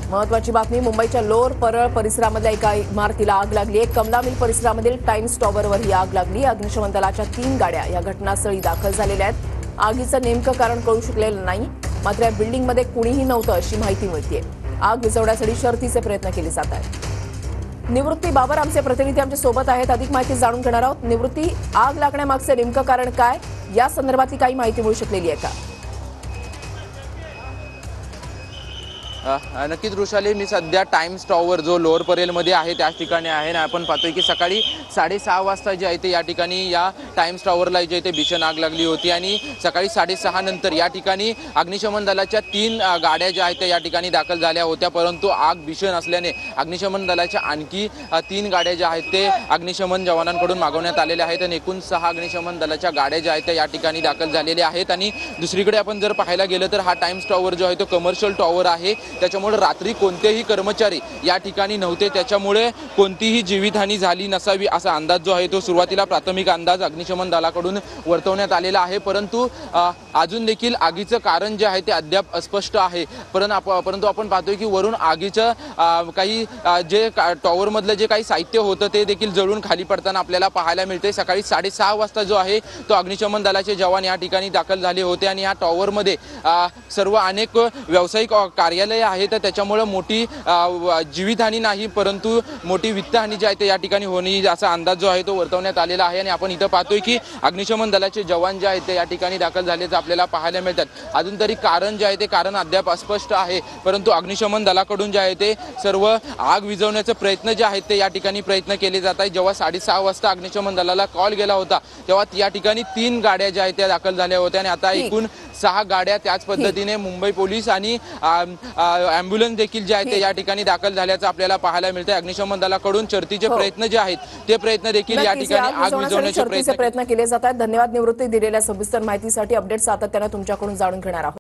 महत्वाची बातमी, मुंबईच्या लोअर परळ परिसरामधल्या एका इमारतीला आग लागली आहे। कमला मिल परिसरामधील टाइम्स टॉवरवर ही आग लागली। अग्निशमन दलाच्या 3 गाड्या या घटनास्थळी दाखल झालेल्या आहेत। आगीचं नेमकं कारण कळू शकलेलं नाही, मात्र या बिल्डिंगमध्ये कुणीही नव्हतं अशी माहिती मिळते। आग विझवण्यासाठी शर्थीचे प्रयत्न केले जात आहेत। निवृत्ती बाबर आमचे प्रतिनिधी आमच्या सोबत आहेत, अधिक माहिती जाणून घेणार आहोत। निवृत्ती, आग लागण्यामागचं नेमकं कारण काय, या संदर्भातली काही माहिती मिळू शकलेली आहे का? नक्कीच वृषाली, मी सध्या टाइम्स टॉवर जो लोअर परेलमध्ये आहे त्याच ठिकाणी आहे आणि आपण पाहतोय की सकाळी 6:30 वाजता जे आहे ते या ठिकाणी या टाइम्स टॉवरला जे ते भीषण आग लागली होती आणि सकाळी 6:30 नंतर या ठिकाणी अग्निशमन दलाच्या 3 गाड्या ज्या आहेत त्या या ठिकाणी दाखल झाल्या होत्या, परंतु आग भीषण असल्याने अग्निशमन दलाच्या आणखी 3 गाड्या ज्या आहेत ते अग्निशमन जवानांकडून मागवण्यात आलेल्या आहेत आणि एकूण 6 अग्निशमन दलाच्या गाड्या ज्या आहेत त्या या ठिकाणी दाखल झालेल्या आहेत। आणि दुसरीकडे आपण जर पाहायला गेलं तर हा टाइम्स टॉवर जो आहे तो कमर्शियल टॉवर आहे, त्याच्यामुळे रात्री कोणतेही कर्मचारी या ठिकाणी नव्हते, त्याच्यामुळे कोणतीही जीवितहानी झाली नसावी असा अंदाज जो आहे तो सुरुवातीला प्राथमिक अंदाज अग्निशमन दलाकडून वर्तवण्यात आलेला आहे। परंतु अजून देखील आगीचं कारण जे आहे ते अद्याप अस्पष्ट आहे। परंतु आपण पाहतोय की वरून आगीचं काही जे टॉवरमधलं जे काही साहित्य होतं ते देखील जळून खाली पडताना आपल्याला पाहायला मिळते। सकाळी 6:30 वाजता जो आहे तो अग्निशमन दलाचे जवान या ठिकाणी दाखल झाले होते आणि या टॉवरमध्ये सर्व अनेक व्यावसायिक कार्यालय आहेत, त्याच्यामुळे मोठी जीवितहानी नाही परंतु मोठी वित्तहानी जी आहे ते या ठिकाणी होणे असा अंदाज जो आहे तो वर्तवण्यात आलेला आहे। आणि आपण इथं पाहतोय की अग्निशमन दलाचे जवान जे आहेत ते या ठिकाणी दाखल झाल्याचं आपल्याला पाहायला मिळतात। अजून तरी कारण जे आहे ते कारण अद्याप अस्पष्ट आहे, परंतु अग्निशमन दलाकडून जे आहे ते सर्व आग विझवण्याचे प्रयत्न जे आहेत ते या ठिकाणी प्रयत्न केले जात आहेत। जेव्हा 6:30 वाजता अग्निशमन दलाला कॉल गेला होता तेव्हा या ठिकाणी 3 गाड्या ज्या आहेत त्या दाखल झाल्या होत्या आणि आता एकूण 6 गाड्या त्याच पद्धतीने मुंबई पोलीस आणि ॲम्ब्युलन्स देखील जे आहेत ते या ठिकाणी दाखल झाल्याचं आपल्याला पाहायला मिळतं। अग्निशमन दलाकडून शर्थीचे प्रयत्न जे आहेत ते प्रयत्न देखील या ठिकाणी आग विझवण्याचे प्रयत्न केले जात आहेत। धन्यवाद निवृत्ती, दिलेल्या सविस्तर माहितीसाठी। अपडेट सातत्याने तुमच्याकडून जाणून घेणार आहोत।